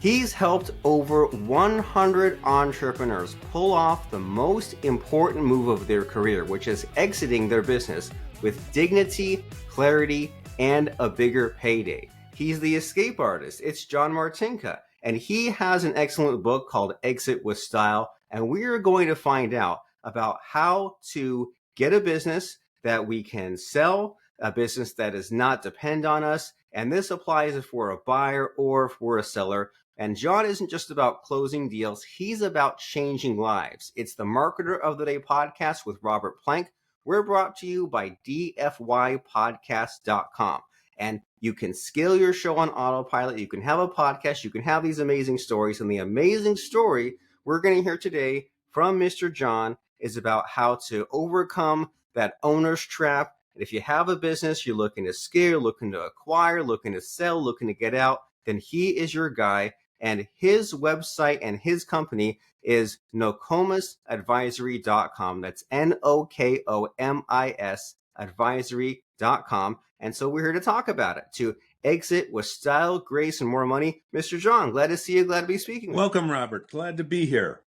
He's helped over 100 entrepreneurs pull off the most important move of their career, which is exiting their business with dignity, clarity, and a bigger payday. He's the escape artist. It's John Martinka, and he has an excellent book called Exit with Style, and we are going to find out about how to get a business that we can sell, a business that does not depend on us, and this applies if we're a buyer or if we're a seller. And John isn't just about closing deals, he's about changing lives. It's the Marketer of the Day podcast with Robert Plank. We're brought to you by dfypodcast.com. And you can scale your show on autopilot. You can have a podcast. You can have these amazing stories. And the amazing story we're going to hear today from Mr. John is about how to overcome that owner's trap. And if you have a business, you're looking to scale, looking to acquire, looking to sell, looking to get out, then he is your guy. And his website and his company is nokomisadvisory.com. That's NOKOMIS advisory.com. And so we're here to talk about it, to exit with style, grace, and more money. Mr. John, glad to see you. Glad to be speaking with you. Welcome, Robert. Glad to be here.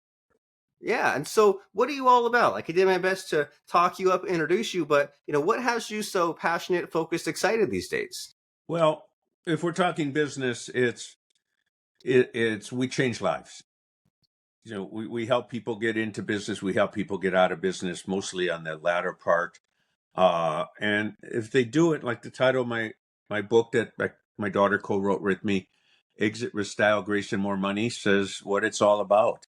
Yeah. And so what are you all about? Like, I did my best to talk you up, introduce you, but what has you so passionate, focused, excited these days? Well, if we're talking business, it's we change lives. We help people get into business. We help people get out of business, mostly on the latter part. And if they do it, like the title of my book that my daughter co-wrote with me, Exit with Style, Grace, and More Money, says what it's all about.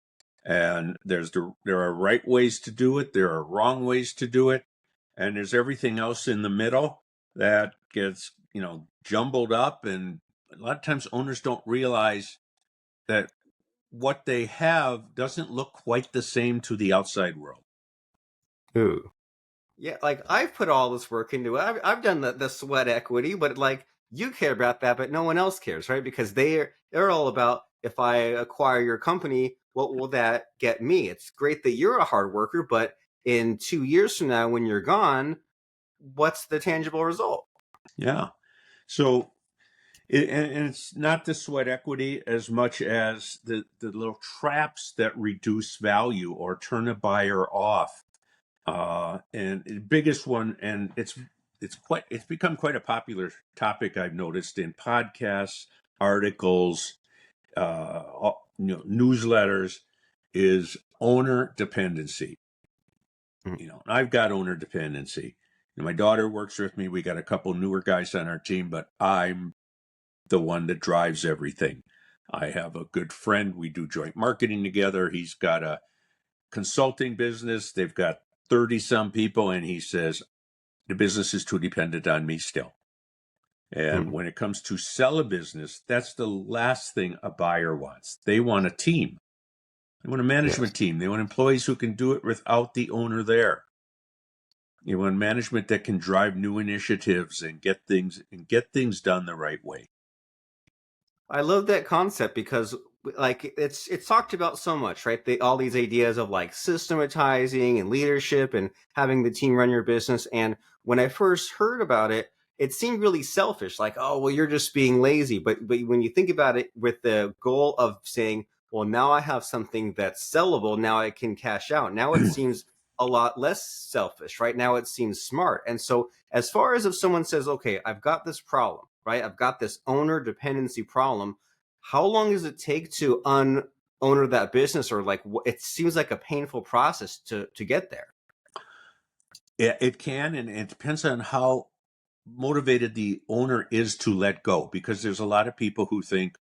And there are right ways to do it. There are wrong ways to do it. And there's everything else in the middle that gets, jumbled up. And a lot of times owners don't realize that what they have doesn't look quite the same to the outside world. Ooh. Yeah, like I've put all this work into it. I've done the sweat equity, but like you care about that, but no one else cares, right? Because they're all about, if I acquire your company, what will that get me? It's great that you're a hard worker, but in 2 years from now, when you're gone, what's the tangible result? Yeah. So and it's not the sweat equity as much as the little traps that reduce value or turn a buyer off. And the biggest one, and it's become quite a popular topic, I've noticed, in podcasts, articles, newsletters, is owner dependency. I've got owner dependency. My daughter works with me. We got a couple newer guys on our team, but I'm the one that drives everything. I have a good friend. We do joint marketing together. He's got a consulting business. They've got 30 some people, and he says the business is too dependent on me still. And when it comes to sell a business, that's the last thing a buyer wants. They want a team. They want a management team. They want employees who can do it without the owner there. You want management that can drive new initiatives and get things done the right way. I love that concept because like it's talked about so much, right? All these ideas of like systematizing and leadership and having the team run your business. And when I first heard about it, it seemed really selfish, like, oh, well, you're just being lazy. But when you think about it with the goal of saying, well, now I have something that's sellable, now I can cash out. Now it seems a lot less selfish, right? Now it seems smart. And so as far as if someone says, okay, I've got this problem, right? I've got this owner dependency problem. How long does it take to owner that business? Or like, it seems like a painful process to get there. Yeah, it can, and it depends on how motivated the owner is to let go, because there's a lot of people who think,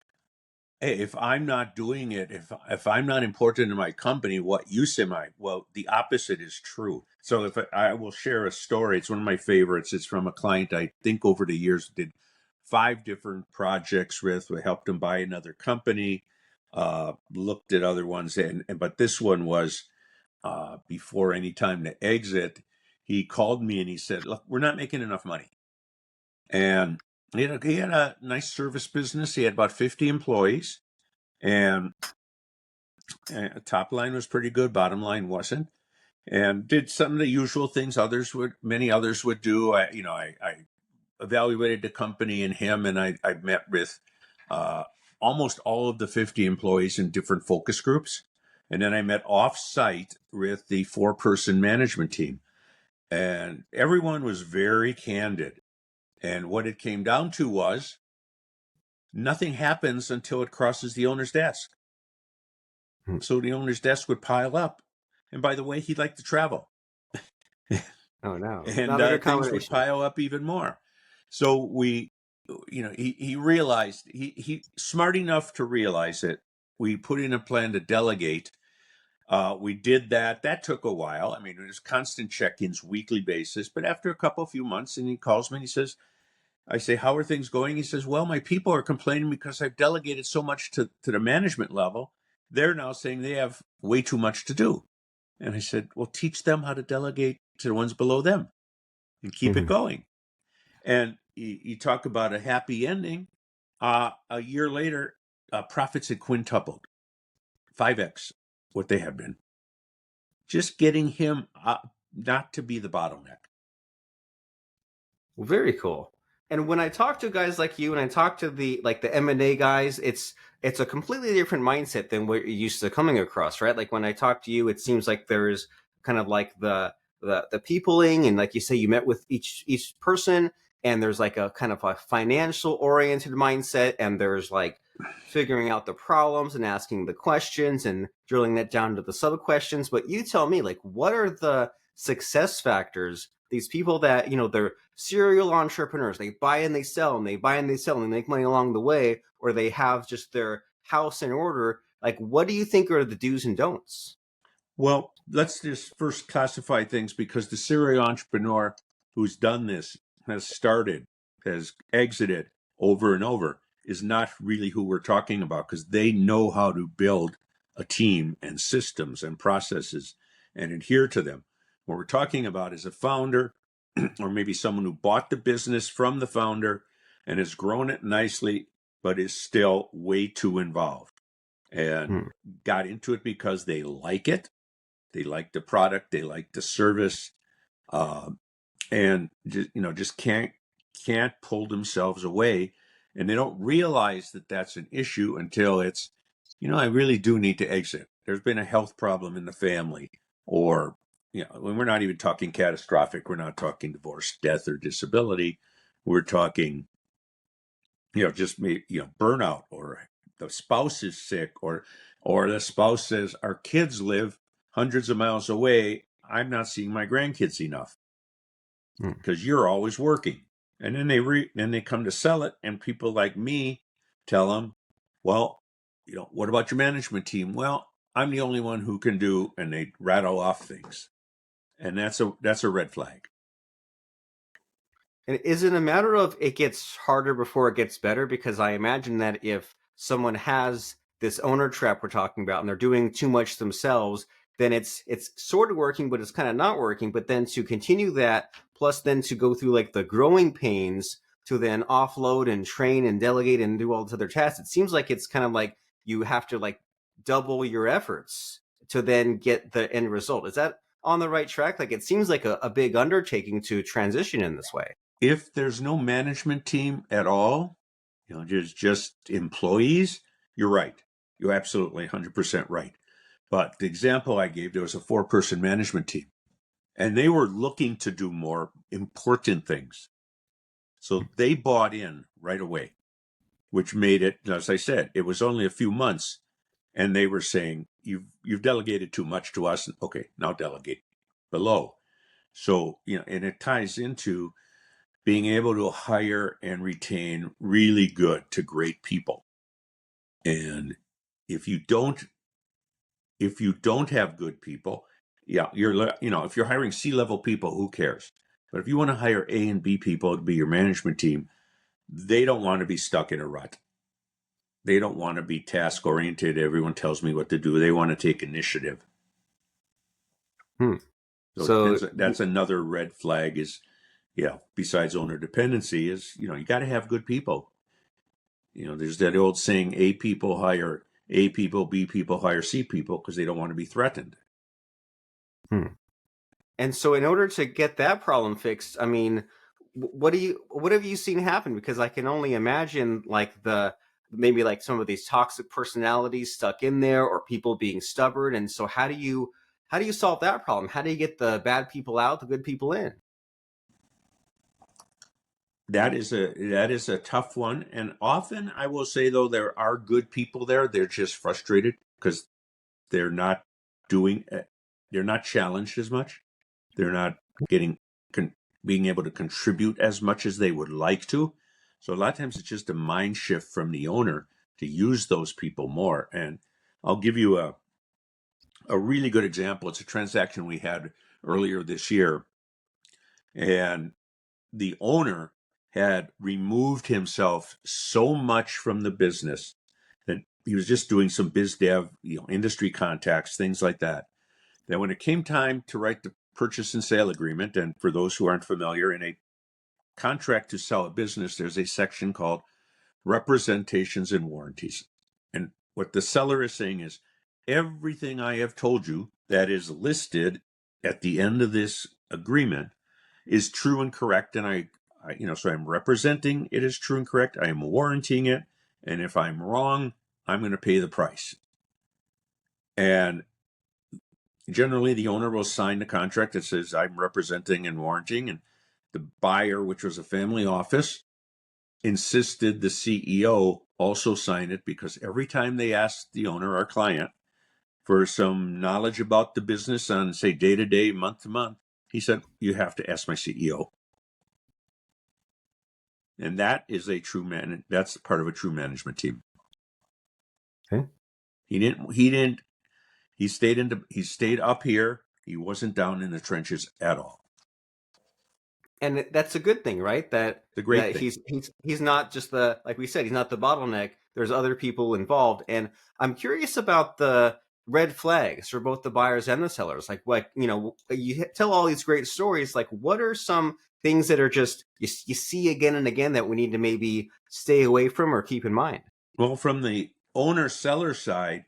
hey, if I'm not doing it, if I'm not important in my company, what use am I? Well, the opposite is true. So if I will share a story, it's one of my favorites. It's from a client I think over the years did 5 different projects with. We helped him buy another company, looked at other ones, but this one was before any time to exit. He called me and he said, look, we're not making enough money. And he had a nice service business. He had about 50 employees, and top line was pretty good. Bottom line wasn't, and did some of the usual things many others would do. I evaluated the company and him, and I met with almost all of the 50 employees in different focus groups. And then I met off-site with the 4-person management team. And everyone was very candid. And what it came down to was nothing happens until it crosses the owner's desk. Hmm. So the owner's desk would pile up. And by the way, he liked to travel. Oh no, And not a good things would combination. pile up even more. So he realized, he smart enough to realize it. We put in a plan to delegate. We did that. That took a while. I mean, it was constant check-ins, weekly basis. But after a few months, and he calls me and he says, I say, how are things going? He says, well, my people are complaining because I've delegated so much to the management level. They're now saying they have way too much to do. And I said, well, teach them how to delegate to the ones below them and keep it Mhm. going. And you talk about a happy ending. A year later, profits had quintupled, 5x what they had been. Just getting him not to be the bottleneck. Well, very cool. And when I talk to guys like you, and I talk to the M&A guys, it's a completely different mindset than what you're used to coming across, right? Like when I talk to you, it seems like there's kind of like the peopling, and like you say, you met with each person, and there's like a kind of a financial oriented mindset, and there's like figuring out the problems and asking the questions and drilling that down to the sub questions. But you tell me, like, what are the success factors? These people that, they're serial entrepreneurs. They buy and they sell, and they buy and they sell, and they make money along the way, or they have just their house in order. Like, what do you think are the do's and don'ts? Well, let's just first classify things, because the serial entrepreneur who's done this, has started, has exited over and over, is not really who we're talking about, because they know how to build a team and systems and processes and adhere to them. What we're talking about is a founder or maybe someone who bought the business from the founder and has grown it nicely, but is still way too involved and Hmm. got into it because they like it. They like the product. They like the service, uh, and just can't pull themselves away, and they don't realize that that's an issue until it's, I really do need to exit. There's been a health problem in the family, or when we're not even talking catastrophic, we're not talking divorce, death, or disability. We're talking, just burnout, or the spouse is sick, or the spouse says our kids live hundreds of miles away. I'm not seeing my grandkids enough Hmm. because you're always working. And then then they come to sell it, and people like me tell them, well, what about your management team? Well, I'm the only one who can do, and they rattle off things, and that's a red flag. And is it a matter of it gets harder before it gets better? Because I imagine that if someone has this owner trap we're talking about, and they're doing too much themselves, then it's sort of working, but it's kind of not working. But then to continue that, plus then to go through like the growing pains to then offload and train and delegate and do all this other tasks, it seems like it's kind of like you have to like double your efforts to then get the end result. Is that on the right track? Like it seems like a big undertaking to transition in this way. If there's no management team at all, there's just employees, you're right. You're absolutely 100% right. But the example I gave, there was a 4-person management team, and they were looking to do more important things. So they bought in right away, which made it, as I said, it was only a few months, and they were saying, you've delegated too much to us. Okay, now delegate below. So, and it ties into being able to hire and retain really good to great people. And if you don't have good people, if you're hiring C-level people, who cares? But if you want to hire A and B people to be your management team, they don't want to be stuck in a rut. They don't want to be task oriented. Everyone tells me what to do. They want to take initiative. Hmm. So it So depends. That's another red flag is, besides owner dependency, is, you got to have good people. There's that old saying, A people hire A people, B people hire C people, because they don't want to be threatened. hmm. And so in order to get that problem fixed, I mean, what have you seen happen? Because I can only imagine like maybe like some of these toxic personalities stuck in there, or people being stubborn. And so how do you solve that problem? How do you get the bad people out, the good people in? That is a tough one, and often I will say though there are good people there. They're just frustrated because they're not doing they're not challenged as much. They're not getting being able to contribute as much as they would like to. So a lot of times it's just a mind shift from the owner to use those people more. And I'll give you a really good example. It's a transaction we had earlier this year, and the owner had removed himself so much from the business that he was just doing some biz dev, industry contacts, things like that. That when it came time to write the purchase and sale agreement, and for those who aren't familiar, in a contract to sell a business, there's a section called representations and warranties. And what the seller is saying is everything I have told you that is listed at the end of this agreement is true and correct. And so I'm representing it as true and correct. I am warranting it. And if I'm wrong, I'm going to pay the price. And generally, the owner will sign the contract that says I'm representing and warranting. And the buyer, which was a family office, insisted the CEO also sign it because every time they asked the owner, our client, for some knowledge about the business on, say, day to day, month to month, he said, you have to ask my CEO. And that is a true man. That's part of a true management team. Okay. He stayed up here. He wasn't down in the trenches at all. And that's a good thing, right? That It's a great thing. he's not just the, like we said, he's not the bottleneck. There's other people involved, and I'm curious about the red flags for both the buyers and the sellers. Like you tell all these great stories. Like, what are some things that are just you see again and again that we need to maybe stay away from or keep in mind? Well, from the owner seller side,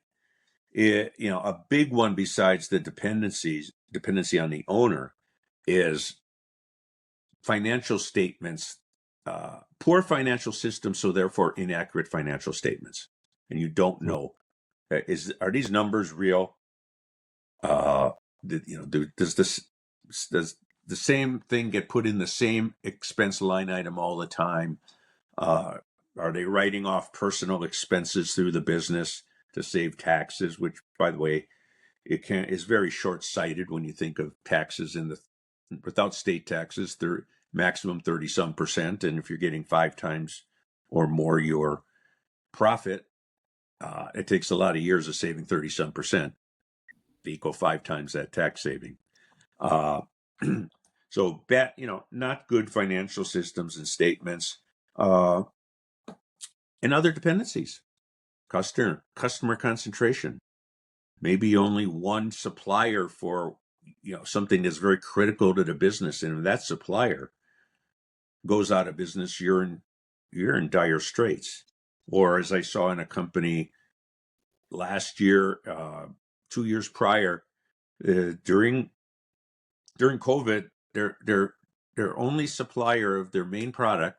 a big one besides the dependency on the owner is financial statements, poor financial systems, so therefore inaccurate financial statements, and you don't know are these numbers real? Does the same thing get put in the same expense line item all the time? Are they writing off personal expenses through the business to save taxes? Which, by the way, is very short-sighted when you think of taxes without state taxes. They're maximum 30-some%, and if you're getting 5 times or more your profit, it takes a lot of years of saving 30-some% to equal 5 times that tax saving. So not good financial systems and statements, and other dependencies, customer concentration. Maybe only one supplier for something that's very critical to the business, and if that supplier goes out of business, you're in dire straits. Or as I saw in a company last year, 2 years prior, during COVID, their only supplier of their main product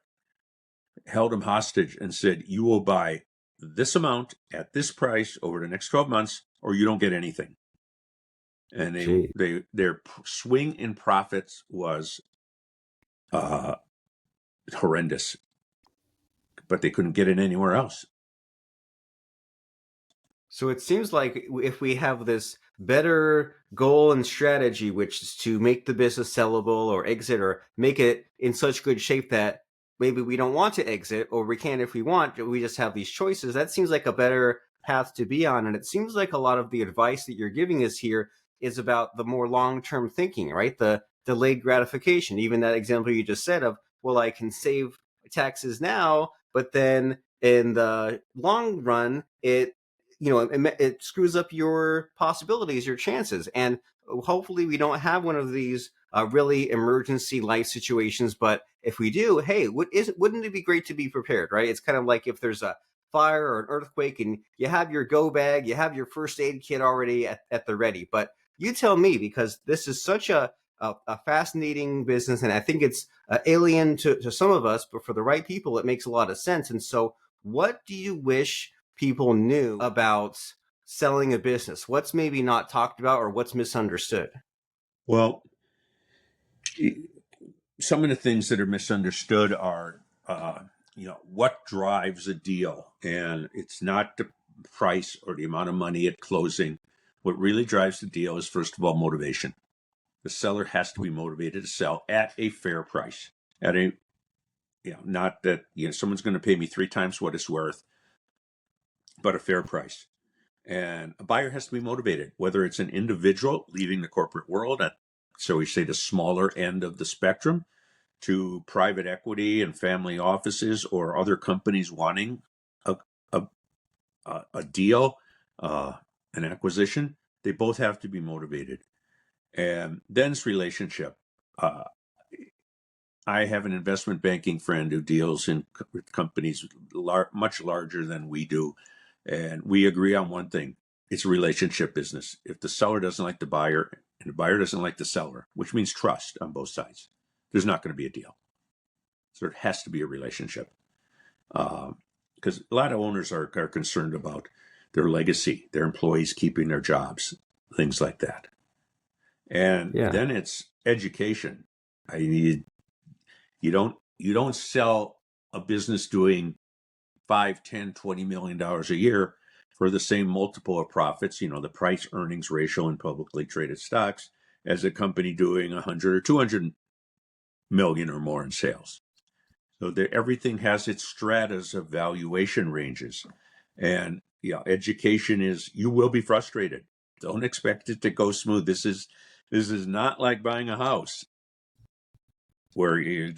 held them hostage and said, "You will buy this amount at this price over the next 12 months, or you don't get anything." And their swing in profits was horrendous, but they couldn't get it anywhere else. So it seems like if we have this better goal and strategy, which is to make the business sellable or exit or make it in such good shape that maybe we don't want to exit, or we can if we want, we just have these choices, that seems like a better path to be on. And it seems like a lot of the advice that you're giving us here is about the more long-term thinking, right? The delayed gratification. Even that example you just said of, well, I can save taxes now, but then in the long run, it screws up your possibilities, your chances. And hopefully we don't have one of these really emergency life situations. But if we do, hey, wouldn't it be great to be prepared, right? It's kind of like if there's a fire or an earthquake and you have your go bag, you have your first aid kit already at the ready. But you tell me, because this is such a fascinating business, and I think it's alien to some of us, but for the right people, it makes a lot of sense. And so what do you wish people knew about selling a business? What's maybe not talked about or what's misunderstood? Well, some of the things that are misunderstood are, what drives a deal, and it's not the price or the amount of money at closing. What really drives the deal is, first of all, motivation. The seller has to be motivated to sell at a fair price, at a not that someone's going to pay me 3 times what it's worth, but a fair price. And a buyer has to be motivated, whether it's an individual leaving the corporate world at, so we say, the smaller end of the spectrum, to private equity and family offices or other companies wanting a, a, a deal, an acquisition. They both have to be motivated. And then it's relationship. Uh, I have an investment banking friend who deals with companies much larger than we do. And we agree on one thing: it's a relationship business. If the seller doesn't like the buyer and the buyer doesn't like the seller, which means trust on both sides, there's not going to be a deal. So it has to be a relationship. Because a lot of owners are concerned about their legacy, their employees keeping their jobs, things like that. And Yeah. then it's education. I need you don't sell a business doing 5, 10, $20 million a year for the same multiple of profits, the price earnings ratio in publicly traded stocks, as a company doing 100 or 200 million or more in sales. So everything has its stratas of valuation ranges. And education is, you will be frustrated. Don't expect it to go smooth. This is not like buying a house where you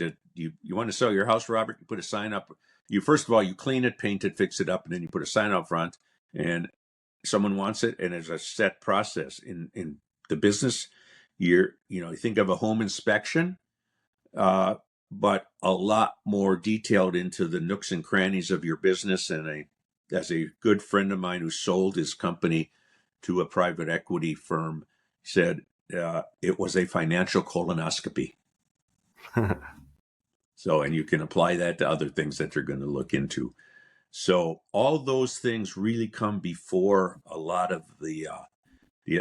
want to sell your house, Robert. You put a sign up. You first of all, you clean it, paint it, fix it up, and then you put a sign out front, and someone wants it, and there's a set process in the business. You think of a home inspection, but a lot more detailed into the nooks and crannies of your business. And as a good friend of mine who sold his company to a private equity firm said, it was a financial colonoscopy. So, and you can apply that to other things that you're going to look into. So all those things really come before a lot of the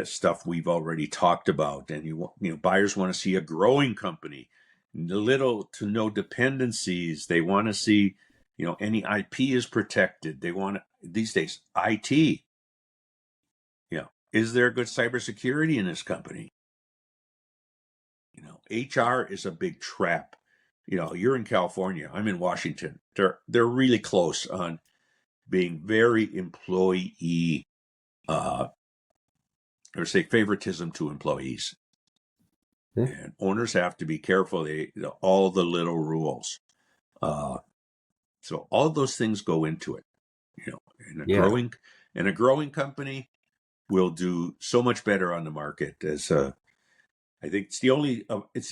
stuff we've already talked about. And buyers want to see a growing company, little to no dependencies. They want to see, any IP is protected. They want these days IT. Is there good cybersecurity in this company? HR is a big trap. You're in California. I'm in Washington. They're really close on being very employee, or say favoritism to employees. Yeah. And owners have to be careful. All the little rules. So all those things go into it. In a Yeah. growing company will do so much better on the market. As I think it's the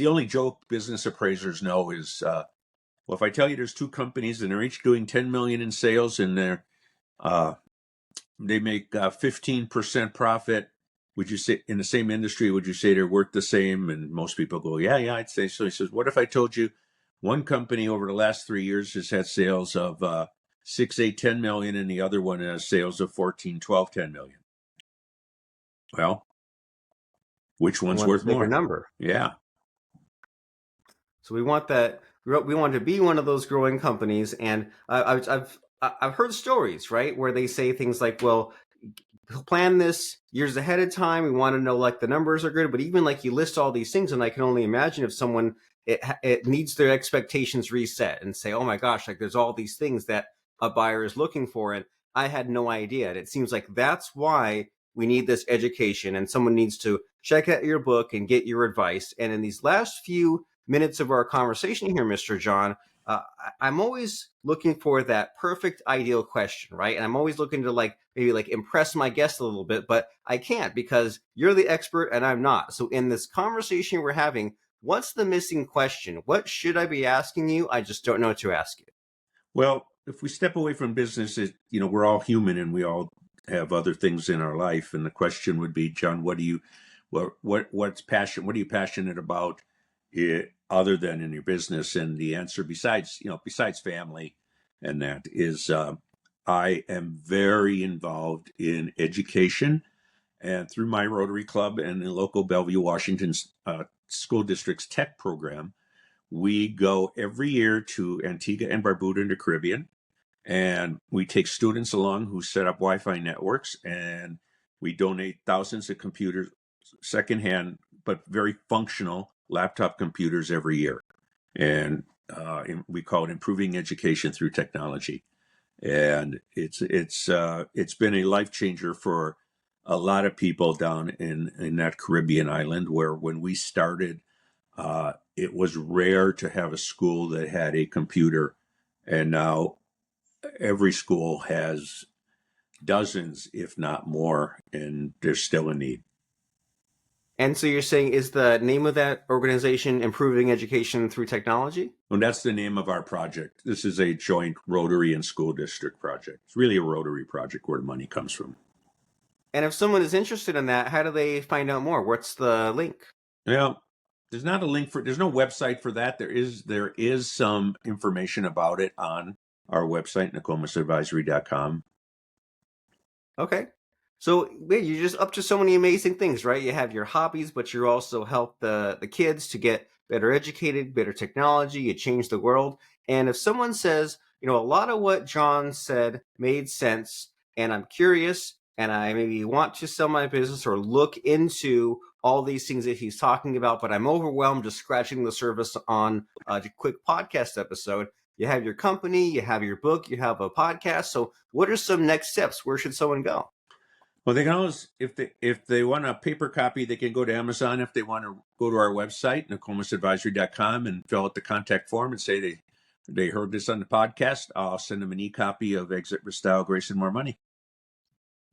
only joke business appraisers know is, well, if I tell you there's two companies and they're each doing 10 million in sales and they make 15% profit, would you say in the same industry, would you say they're worth the same? And most people go, yeah, I'd say so. He says, what if I told you one company over the last 3 years has had sales of 6, 8, 10 million, and the other one has sales of 14, 12, 10 million? Well, which We one's want the worth bigger more? number. Yeah. So we want that. We want to be one of those growing companies, and I've heard stories, right, where they say things like, "Well, plan this years ahead of time. We want to know like the numbers are good." But even like you list all these things, and I can only imagine if someone it needs their expectations reset and say, "Oh my gosh, like there's all these things that a buyer is looking for, and I had no idea." And it seems like that's why we need this education, and someone needs to check out your book and get your advice. And in these last few minutes of our conversation here, Mr. John, I'm always looking for that perfect ideal question, right? And I'm always looking to like maybe like impress my guest a little bit, but I can't because you're the expert and I'm not. So in this conversation we're having, what's the missing question? What should I be asking you? I just don't know what to ask you. Well, if we step away from business, we're all human and we all have other things in our life. And the question would be, John, what's passion? What are you passionate about, other than in your business? And the answer, besides family, and that is I am very involved in education, and through my Rotary Club and the local Bellevue, Washington school district's tech program, we go every year to Antigua and Barbuda in the Caribbean, and we take students along who set up Wi-Fi networks, and we donate thousands of computers, secondhand but very functional laptop computers every year. And we call it improving education through technology. And it's been a life changer for a lot of people down in that Caribbean island, where when we started, it was rare to have a school that had a computer, and now every school has dozens, if not more, and there's still a need. And so you're saying, is the name of that organization Improving Education Through Technology? And that's the name of our project. This is a joint Rotary and school district project. It's really a Rotary project where the money comes from. And if someone is interested in that, how do they find out more? What's the link? Well, there's not a link for, there's no website for that. There is some information about it on our website, nokomisadvisory.com. Okay. So yeah, you're just up to so many amazing things, right? You have your hobbies, but you also help the kids to get better educated, better technology, you change the world. And if someone says, a lot of what John said made sense, and I'm curious, and I maybe want to sell my business or look into all these things that he's talking about, but I'm overwhelmed just scratching the surface on a quick podcast episode. You have your company, you have your book, you have a podcast. So what are some next steps? Where should someone go? Well, they can always, if they want a paper copy, they can go to Amazon. If they want to go to our website, nokomisadvisory.com, and fill out the contact form and say they heard this on the podcast, I'll send them an e-copy of Exit with Style, Grace, and More Money.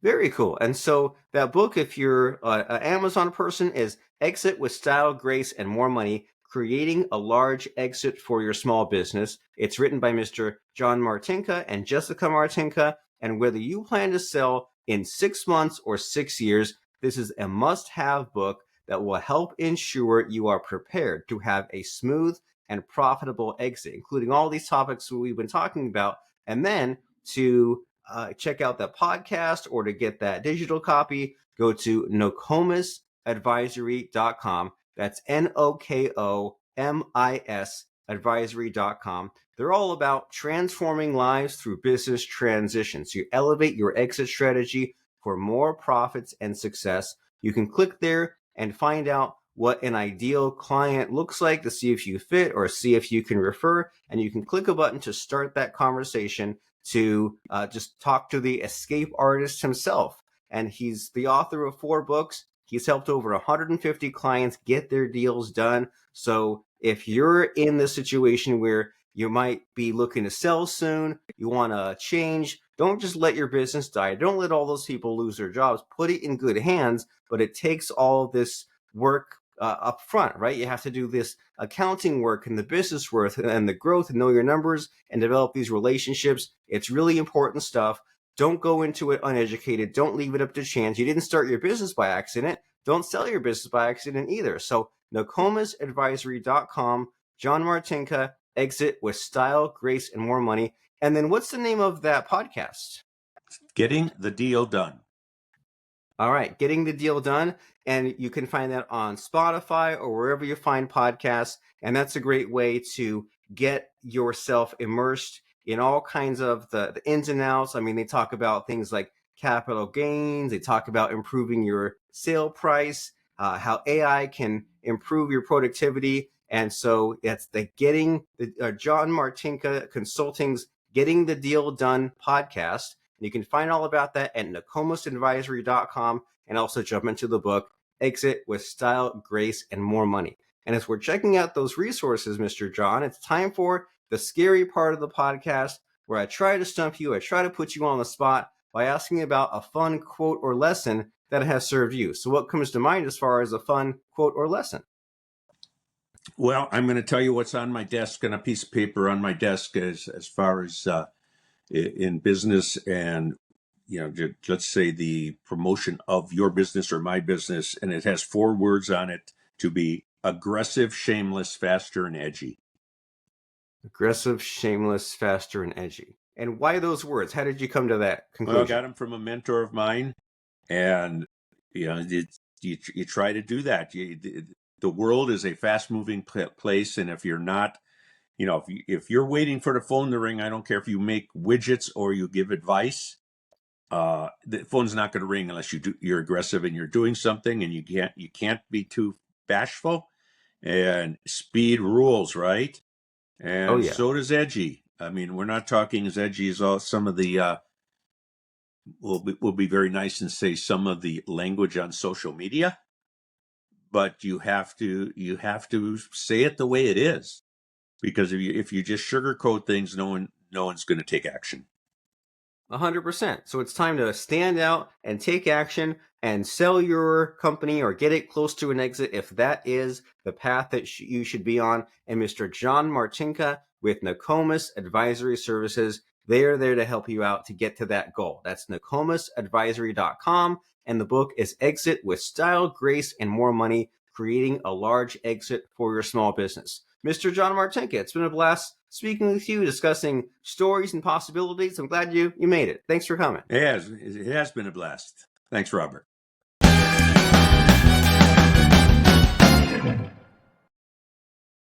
Very cool. And so that book, if you're an Amazon person, is Exit with Style, Grace, and More Money, Creating a Large Exit for Your Small Business. It's written by Mr. John Martinka and Jessica Martinka. And whether you plan to sell in 6 months or 6 years, this is a must-have book that will help ensure you are prepared to have a smooth and profitable exit, including all these topics we've been talking about. And then to check out that podcast or to get that digital copy, go to nokomisadvisory.com. That's NOKOMIS advisory.com. They're all about transforming lives through business transitions. You elevate your exit strategy for more profits and success. You can click there and find out what an ideal client looks like to see if you fit or see if you can refer. And you can click a button to start that conversation to just talk to the escape artist himself. And he's the author of 4 books. He's helped over 150 clients get their deals done. So if you're in the situation where you might be looking to sell soon, you want to change, don't just let your business die. Don't let all those people lose their jobs. Put it in good hands, but it takes all this work up front, right? You have to do this accounting work and the business work and the growth and know your numbers and develop these relationships. It's really important stuff. Don't go into it uneducated. Don't leave it up to chance. You didn't start your business by accident. Don't sell your business by accident either. So nokomisadvisory.com, John Martinka, Exit with Style, Grace, and More Money. And then what's the name of that podcast? Getting the Deal Done. All right, Getting the Deal Done. And you can find that on Spotify or wherever you find podcasts. And that's a great way to get yourself immersed in all kinds of the ins and outs. I mean, they talk about things like capital gains. They talk about improving your sale price, how AI can improve your productivity. And so that's the John Martinka Consulting's Getting the Deal Done podcast. You can find all about that at nokomisadvisory.com and also jump into the book, Exit with Style, Grace, and More Money. And as we're checking out those resources, Mr. John, it's time for the scary part of the podcast where I try to stump you, I try to put you on the spot by asking about a fun quote or lesson that has served you. So what comes to mind as far as a fun quote or lesson? Well, I'm going to tell you what's on my desk and a piece of paper on my desk as far as in business and, let's say the promotion of your business or my business. And it has 4 words on it: to be aggressive, shameless, faster, and edgy. Aggressive, shameless, faster, and edgy. And why those words? How did you come to that Well, I got conclusion? them from a mentor of mine, and you try to do that. The world is a fast moving place, and if you're not, if you're waiting for the phone to ring, I don't care if you make widgets or you give advice. The phone's not going to ring unless you're aggressive and you're doing something, and you can't be too bashful. And speed rules, right? Oh, And yeah. so does edgy. I mean, we're not talking as edgy as all some of the will be very nice and say some of the language on social media, but you have to say it the way it is, because if you just sugarcoat things, no one's going to take action. 100%. So it's time to stand out and take action and sell your company or get it close to an exit if that is the path that you should be on. And Mr. John Martinka with Nokomis Advisory Services, they are there to help you out to get to that goal. That's nokomisadvisory.com. And the book is Exit with Style, Grace, and More Money, Creating a Large Exit for Your Small Business. Mr. John Martinka, it's been a blast speaking with you, discussing stories and possibilities. I'm glad you made it. Thanks for coming. It has been a blast. Thanks, Robert.